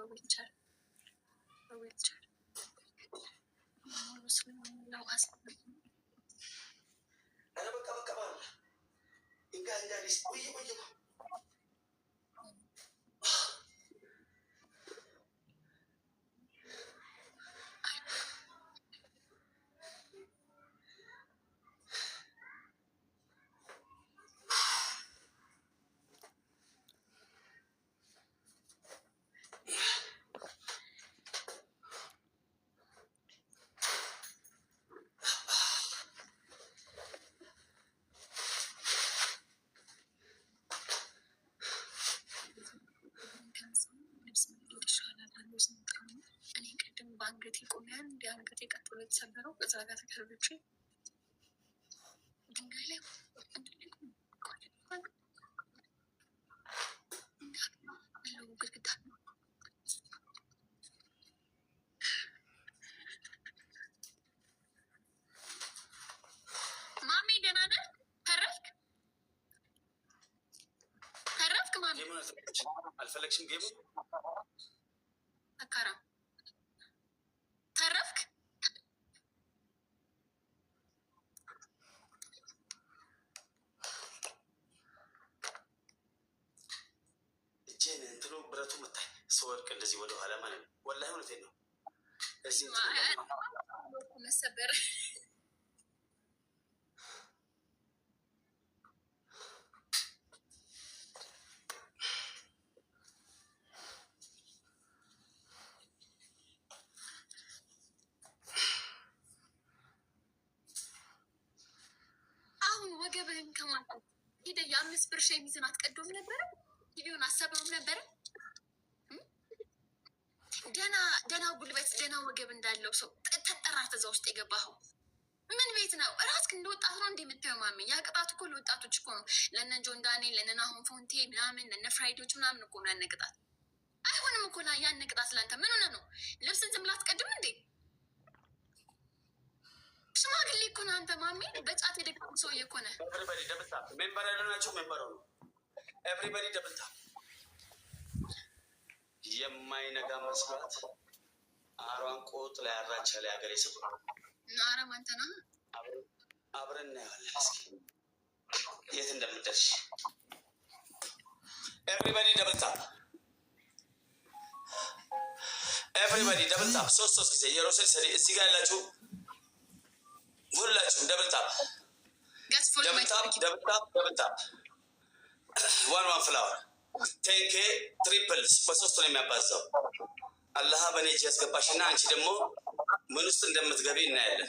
በዊልቸር በአንገቴ ቆሚያን እንዲ አንገቴ ቀጥሎ የተሰበረው እዛ ጋር ተከርብቼ ድንጋይ ላይ ግድግዳ ማሜ ደህና ነህ? ተረፍክ? ማሜ አልፈለግሽም? ጌሙ አካራ ተረፍክ? እጄን እንትኑ ብረቱ መታኝ ስወድቅ እንደዚህ ወደ ኋላ ማለት ነው። ወላሂ እውነቴን ነው። እዚህ መሰበር ወገብህን ከማለት ሄደ የ5 ብር ሸሚዝን አትቀዶም ነበረ? ቪዲዮን አሰበውም ነበረ? ደና ጉልበት ደና ወገብ እንዳለው ሰው ተጠራርተ እዛ ውስጥ የገባኸው ምን ቤት ነው? እራስክ እንደ ወጣት ነው እንደ የምታየው ማሜ። ያ ቅጣት እኮ ለወጣቶች እኮ ነው። ለነ ጆን ዳንኤል፣ ለነ ናሆም ፎንቴ ምናምን፣ ለነ ፍራይዶች ምናምን እኮ ነው ያን ቅጣት። አይሆንም እኮ ያን ቅጣት ስላንተ ምን ሆነ ነው? ልብስን ዝም ብላ አትቀድም እንዴ? ሽማግሌ እኮ ነህ አንተ ማሜ። በጫት የደገሙ ሰውዬ እኮ ነህ። ኤቭሪባዲ ደብልታ ሜምበር ያለ ናቸው። ሜምበሩ ነው። ኤቭሪባዲ ደብልታ የማይነጋ መስራት አሯን ቆጥ ላይ አራቻ ላይ ሀገር የሰው አረም አንተ ነህ። አብረን እናየዋለን እስኪ የት እንደምደርሽ። ኤቭሪባዲ ደብልታ ኤቭሪባዲ ደብልታ 3 ጊዜ የሮሴል ሰሪ እዚህ ጋር ያላችሁ ሁላችሁም ደብልታፕ ዋን ፍላወር ቴንኬ ትሪፕልስ በ3 ነው የሚያባዛው። አላህ በኔ እጅ ያስገባሽና አንቺ ደግሞ ምን ውስጥ እንደምትገቢ እናያለን።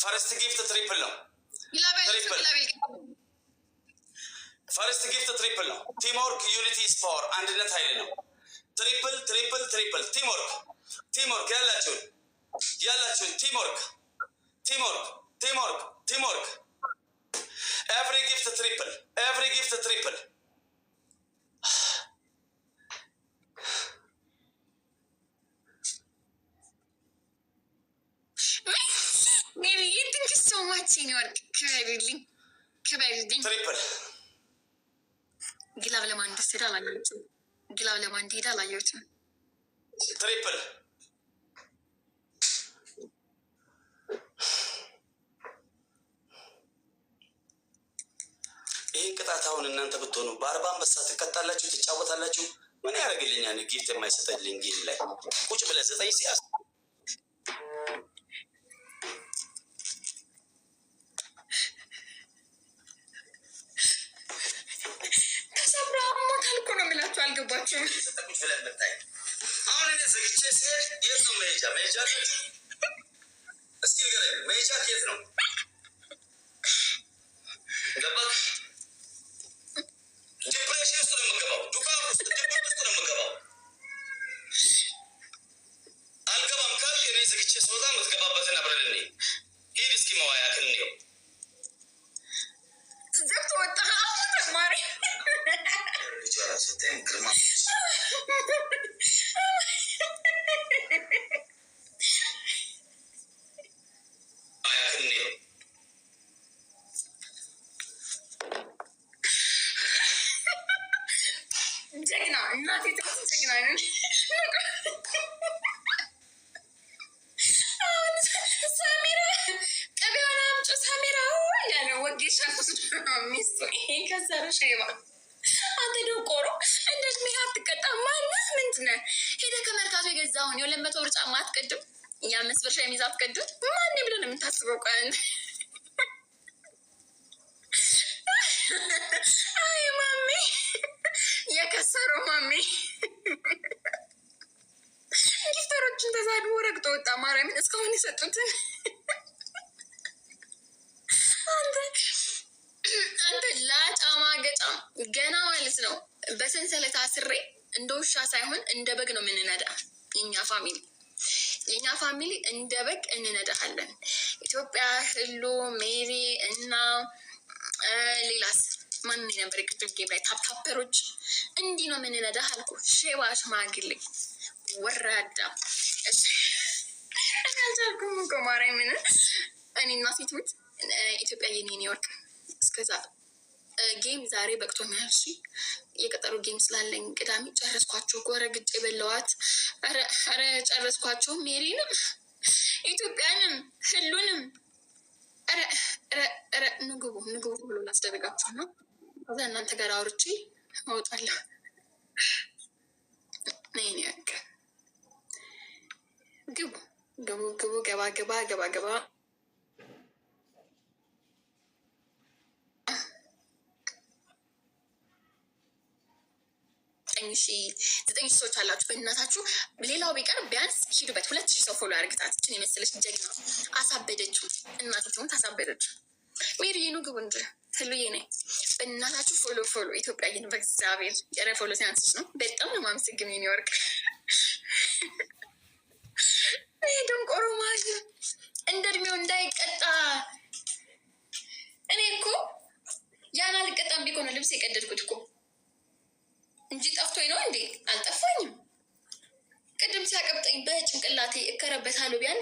ፈርስት ጊፍት ትሪፕል ነው። ፈርስት ጊፍት ትሪፕል ነው። ቲምወርክ ዩኒቲ ኢዝ ፓወር፣ አንድነት ኃይል ነው። ትሪፕል ትሪፕል ትሪፕል ቲምወርክ ቲምወርክ ያላችሁን ቲምወርክ ቲምወርክ ቲምወርክ ቲምወርክ ኤቭሪ ጊፍት ትሪፕል ኤቭሪ ጊፍት ትሪፕል። ትሪፕል ግላብ ለማን ደስዳ አላየሁትም። ግላብ ለማን ሄዳ አላየሁትም። ትሪፕል ይህን ቅጣት አሁን እናንተ ብትሆኑ በ40 አንበሳ ትቀጣላችሁ፣ ትጫወታላችሁ። ምን ያደርግልኛል? ጊፍት የማይሰጠልኝ ጌም ላይ ቁጭ ብለህ 9 ሲያስ ተሰብራ ሞታል እኮ ነው የምላችሁ። አልገባችሁም? አሁን እኔ ዘግቼ ሲሄድ የት ነው መሄጃ? መሄጃ እስኪ ንገረኝ። መሄጃ የት ነው? ገባህ? ዲፕሬሽን ውስጥ ነው የምገባው። ዱካን ውስጥ ድብርት ውስጥ ነው የምገባው። አልገባም ካልክ እኔ ዘግቼ ስወጣ የምትገባበትን አብረን እንሂድ። ሂድ እስኪ መዋያክን እንየው። ዘግቶ ወጣ ተማሪ ግርማ ሚስቱ ይሄን ከሰረ ሸይባ አንተ ደንቆሮ እንዴት ሜ አትቀጣ? ማነህ? ምንድነህ? ሄደህ ከመርካቶ የገዛውን የ200 ብር ጫማ አትቀድም? የ5 ብር ሸሚዝ አትቀድም? ማን ብለን የምታስበው? ቀን አይ ማሜ የከሰረው ማሜ ጊፍተሮችን ተሳድቦ ረግጦ ወጣ። ማርያምን እስካሁን የሰጡትን አንተ ላጫማ ገጫም ገና ማለት ነው። በሰንሰለት አስሬ እንደ ውሻ ሳይሆን እንደ በግ ነው የምንነዳ። የኛ ፋሚሊ እንደ በግ እንነዳሃለን። ኢትዮጵያ ህሉ ሜሪ እና ሌላስ ማን ነበር? የቅድም ጌም ላይ ታፕታፐሮች እንዲህ ነው የምንነዳህ አልኩ። ሼባ ሽማግሌ ወራዳ አልቻልኩም እኮ ማርያምን። እኔና ሴትሙት ኢትዮጵያ የኔ ኒውዮርክ እስከዛ ጌም ዛሬ በቅቶኛል። እሺ የቀጠሮ ጌም ስላለኝ ቅዳሜ ጨረስኳቸው እኮ ረግጬ በለዋት። ኧረ ጨረስኳቸው። ሜሪንም ኢትዮጵያንም ህሉንም ኧረ ንግቡ ብሎ ላስደረጋችሁ ነው። ከዛ እናንተ ጋር አውርቼ እወጣለሁ። ነይኔ ያቀ ግቡ ገባ ዘጠኝ ሺህ ሰዎች አላችሁ በእናታችሁ። ሌላው ቢቀር ቢያንስ ሂዱበት 2000 ሰው ፎሎ ያርግታት። እችን የመሰለች ጀግና አሳበደችው። እናቶችም ታሳበደችው። ሜሪኑ ግቡ እንጂ ህሉዬ ነኝ በእናታችሁ። ፎሎ ኢትዮጵያዬን በእግዚአብሔር የረ ፎሎ ሲያንስች ነው። በጣም ነው ማመሰግን ኒውዮርክ ደንቆሮ ማለት እንደ እድሜው እንዳይቀጣ። እኔ እኮ ያን አልቀጣም ቢኮ ነው ልብስ የቀደድኩት እኮ እንጂ ጠፍቶኝ ነው እንዴ? አልጠፋኝም። ቅድም ሲያቀብጠኝ በጭንቅላቴ እከረበታለሁ። ቢያን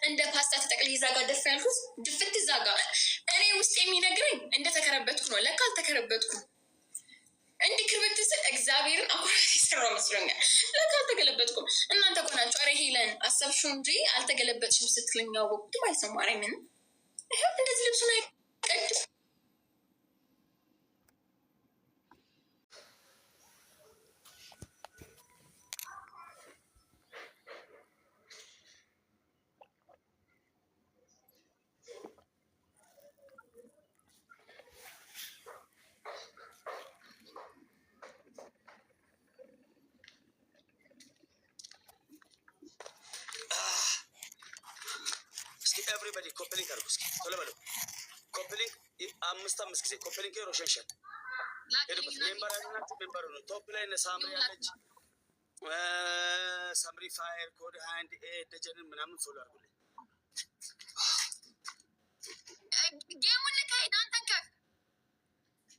እንደ ፓስታ ተጠቅልዬ እዛ ጋር ደፋ ያልኩት ድፍት እዛ ጋር እኔ ውስጥ የሚነግረኝ እንደተከረበትኩ ነው። ለካ አልተከረበትኩም። እንዲህ ክርብት ስል እግዚአብሔርን አኩራት የሰራው መስሎኛል። ለካ አልተገለበጥኩም። እናንተ ቆናችሁ ኧረ ሄለን አሰብሽው እንጂ አልተገለበጥሽም ስትለኝ ያወቅሁት ማለት ነው። ማርያምን እንደዚህ ልብሱን አይቀድም። ኤቭሪባዲ ኮፕሊንክ አድርጉ እስኪ ቶሎ በለው። ኮፕሊንክ 5 ጊዜ ኮፕሊንክ ሮሸንሸን ሄዱበት። ሜምበር ያላችሁ ሜምበር ነው። ቶፕ ላይ ሳምሪ ያለች ሳምሪ ፋየር ኮድ 21 ደጀንን ምናምን ፎሎ አድርጉልኝ። ጌሙን ልካሄድ አንተን ከፍ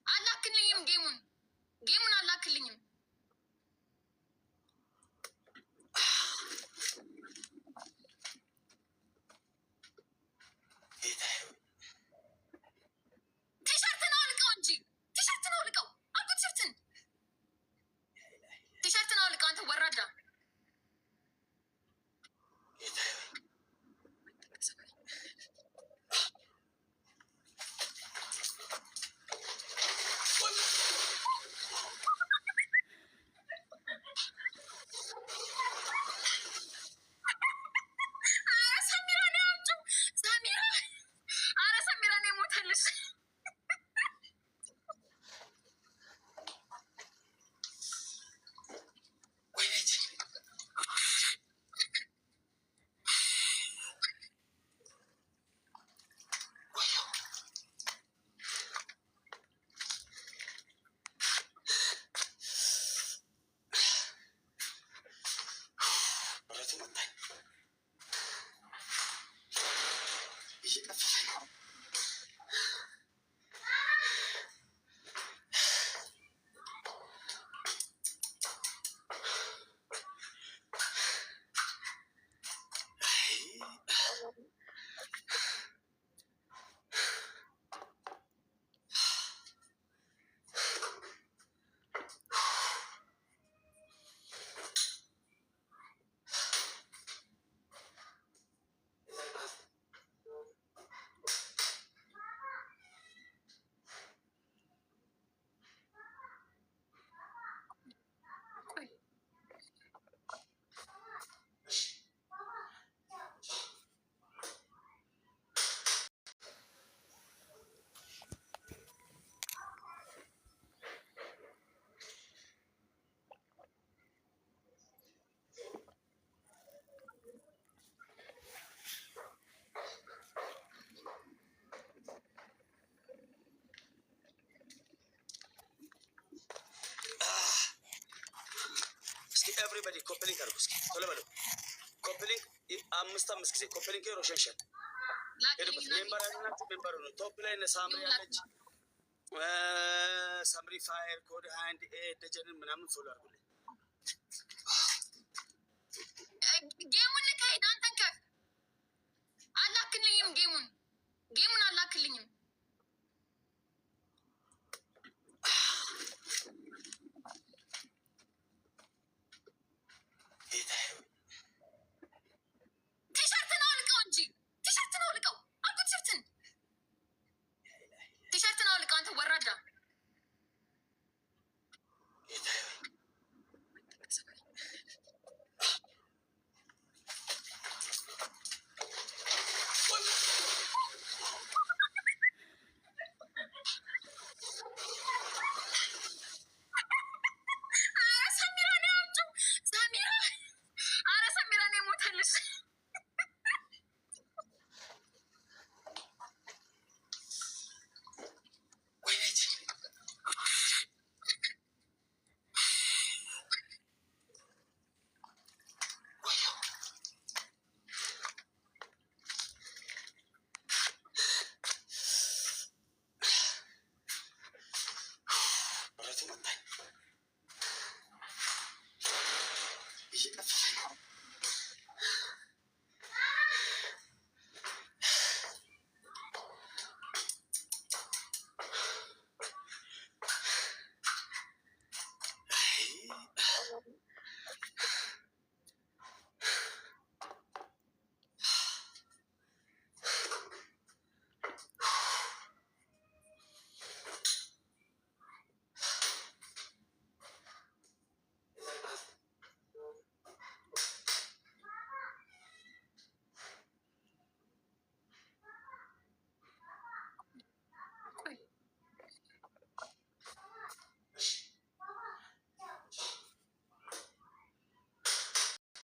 አላክልኝም። ጌሙን አላክልኝም። 5 ጊዜ ኮምፕሊንክ ሮሽንሸን ሜምበር ያላችሁ ሜምበር ነው። ቶፕ ላይ ሳምሪ ያለች ሳምሪ ፋየር ኮድ 21 ደጀንን ምናምን ፎሎ አድርጉልኝ። ጌሙ